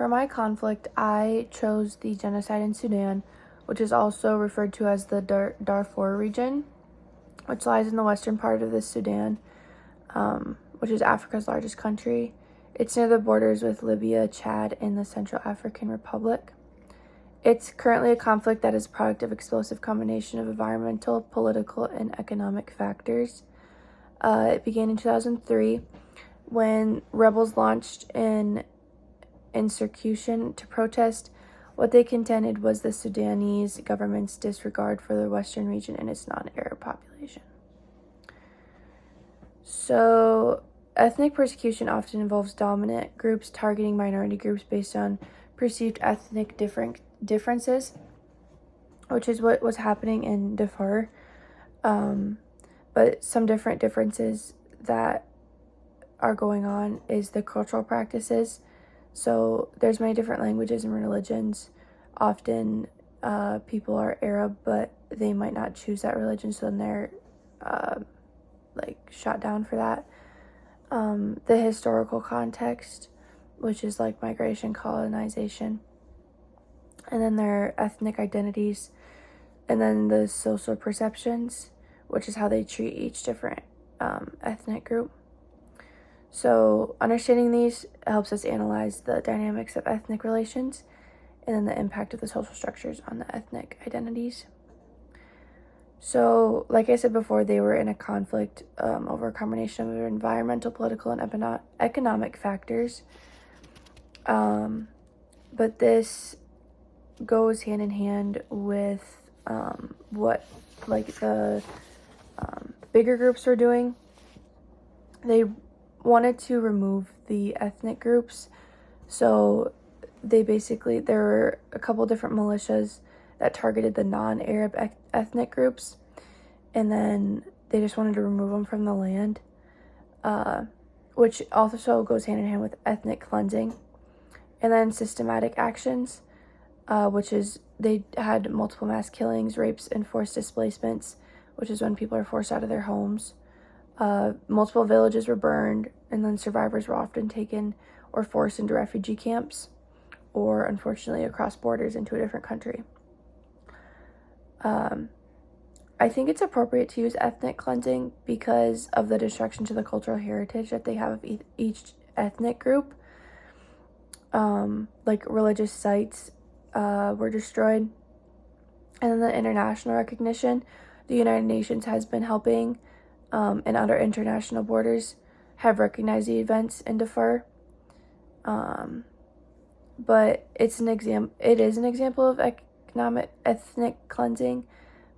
For my conflict, I chose the genocide in Sudan, which is also referred to as the Darfur region, which lies in the western part of the Sudan, which is Africa's largest country. It's near the borders with Libya, Chad, and the Central African Republic. It's currently a conflict that is a product of explosive combination of environmental, political, and economic factors. It began in 2003 when rebels launched an insurrection to protest what they contended was the Sudanese government's disregard for the western region and its non-Arab population. So, ethnic persecution often involves dominant groups targeting minority groups based on perceived ethnic differences, which is what was happening in Darfur. But some different differences that are going on is the cultural practices. So there's many different languages and religions. Often people are Arab, but they might not choose that religion, so then they're shot down for that. The historical context, which is like migration, colonization, and then their ethnic identities, and then the social perceptions, which is how they treat each different ethnic group. So understanding these helps us analyze the dynamics of ethnic relations and then the impact of the social structures on the ethnic identities. So, like I said before, they were in a conflict over a combination of environmental, political, and economic factors. But this goes hand in hand with what the bigger groups were doing. They wanted to remove the ethnic groups, so there were a couple different militias that targeted the non-Arab ethnic groups, and then they just wanted to remove them from the land, which also goes hand in hand with ethnic cleansing. And then systematic actions, which is they had multiple mass killings, rapes, and forced displacements, which is when people are forced out of their homes. Multiple villages were burned, and then survivors were often taken or forced into refugee camps, or unfortunately across borders into a different country. I think it's appropriate to use ethnic cleansing because of the destruction to the cultural heritage that they have of each ethnic group. Religious sites were destroyed, and then the international recognition. The United Nations has been helping, and other international borders have recognized the events in Darfur. But it is an example of ethnic cleansing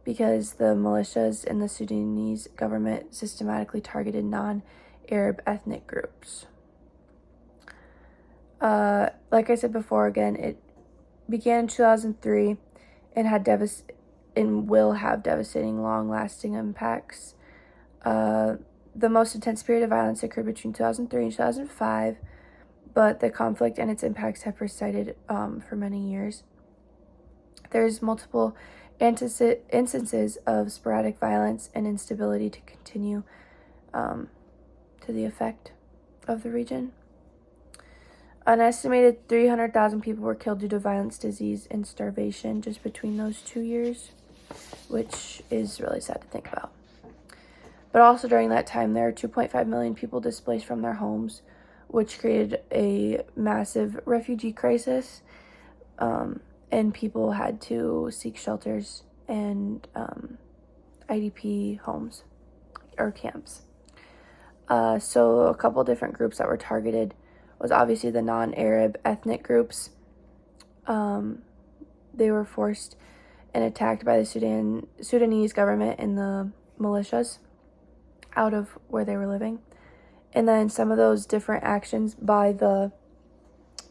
because the militias and the Sudanese government systematically targeted non-Arab ethnic groups. Like I said before, again, it began in 2003 and will have devastating, long-lasting impacts. The most intense period of violence occurred between 2003 and 2005, but the conflict and its impacts have persisted for many years. There's multiple instances of sporadic violence and instability to continue to the effect of the region. An estimated 300,000 people were killed due to violence, disease, and starvation just between those 2 years, which is really sad to think about. But also during that time, there were 2.5 million people displaced from their homes, which created a massive refugee crisis, and people had to seek shelters and IDP homes or camps. So a couple different groups that were targeted was obviously the non-Arab ethnic groups. They were forced and attacked by the Sudanese government and the militias out of where they were living. And then some of those different actions by the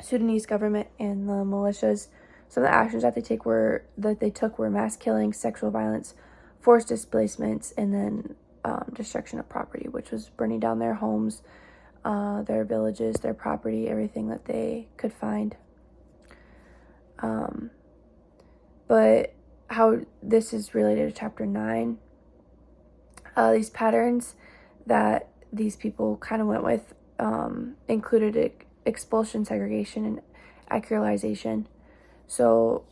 Sudanese government and the militias, some of the actions that they took were mass killings, sexual violence, forced displacements, and then destruction of property, which was burning down their homes, their villages, their property, everything that they could find. But how this is related to chapter 9, these patterns that these people kind of went with included expulsion, segregation, and accuratization. So,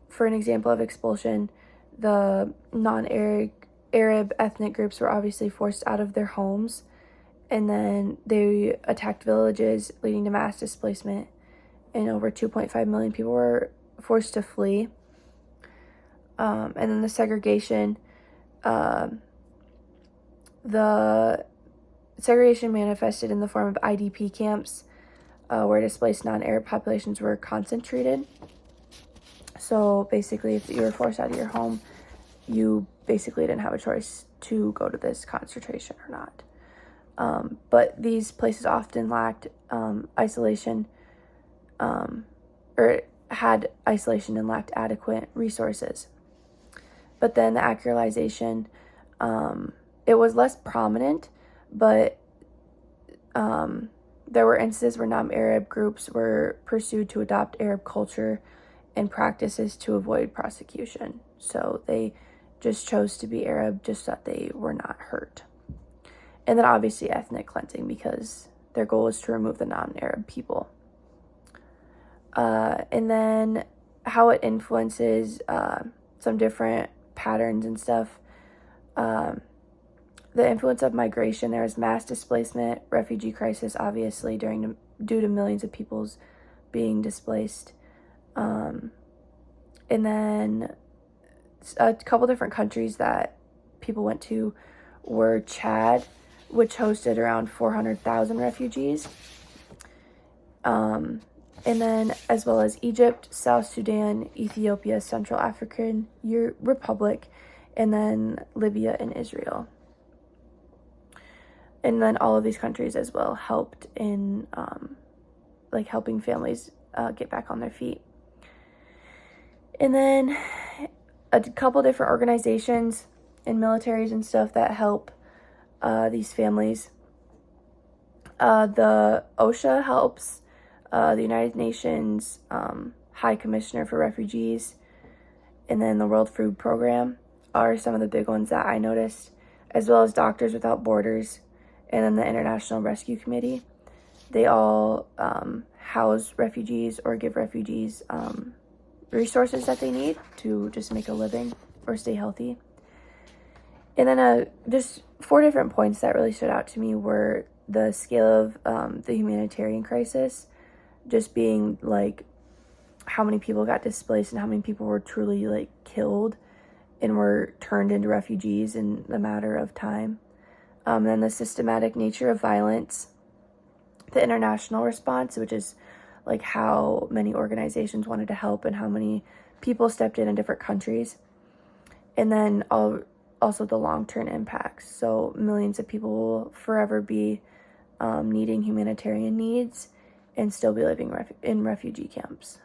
for an example of expulsion, the non-Arab ethnic groups were obviously forced out of their homes, and then they attacked villages, leading to mass displacement, and over 2.5 million people were forced to flee. And then the segregation, the segregation manifested in the form of IDP camps, where displaced non-Arab populations were concentrated. So basically, if you were forced out of your home, you basically didn't have a choice to go to this concentration or not. But these places often lacked isolation, or had isolation and lacked adequate resources. But then the accuratization, it was less prominent, but there were instances where non-Arab groups were pursued to adopt Arab culture and practices to avoid prosecution. So they just chose to be Arab just so that they were not hurt. And then obviously ethnic cleansing, because their goal was to remove the non-Arab people. And then how it influences some different patterns and stuff. The influence of migration, there was mass displacement, refugee crisis, obviously, due to millions of people's being displaced. And then a couple different countries that people went to were Chad, which hosted around 400,000 refugees. And then as well as Egypt, South Sudan, Ethiopia, Central African Republic, and then Libya and Israel. And then all of these countries as well helped in helping families get back on their feet. And then a couple different organizations and militaries and stuff that help these families. The OSHA helps, the United Nations High Commissioner for Refugees, and then the World Food Program are some of the big ones that I noticed, as well as Doctors Without Borders, and then the International Rescue Committee. They all house refugees or give refugees resources that they need to just make a living or stay healthy. And then just 4 different points that really stood out to me were the scale of the humanitarian crisis, just being like how many people got displaced and how many people were truly like killed and were turned into refugees in a matter of time. And then the systematic nature of violence, the international response, which is like how many organizations wanted to help and how many people stepped in different countries. And then also the long-term impacts. So millions of people will forever be needing humanitarian needs and still be living in refugee camps.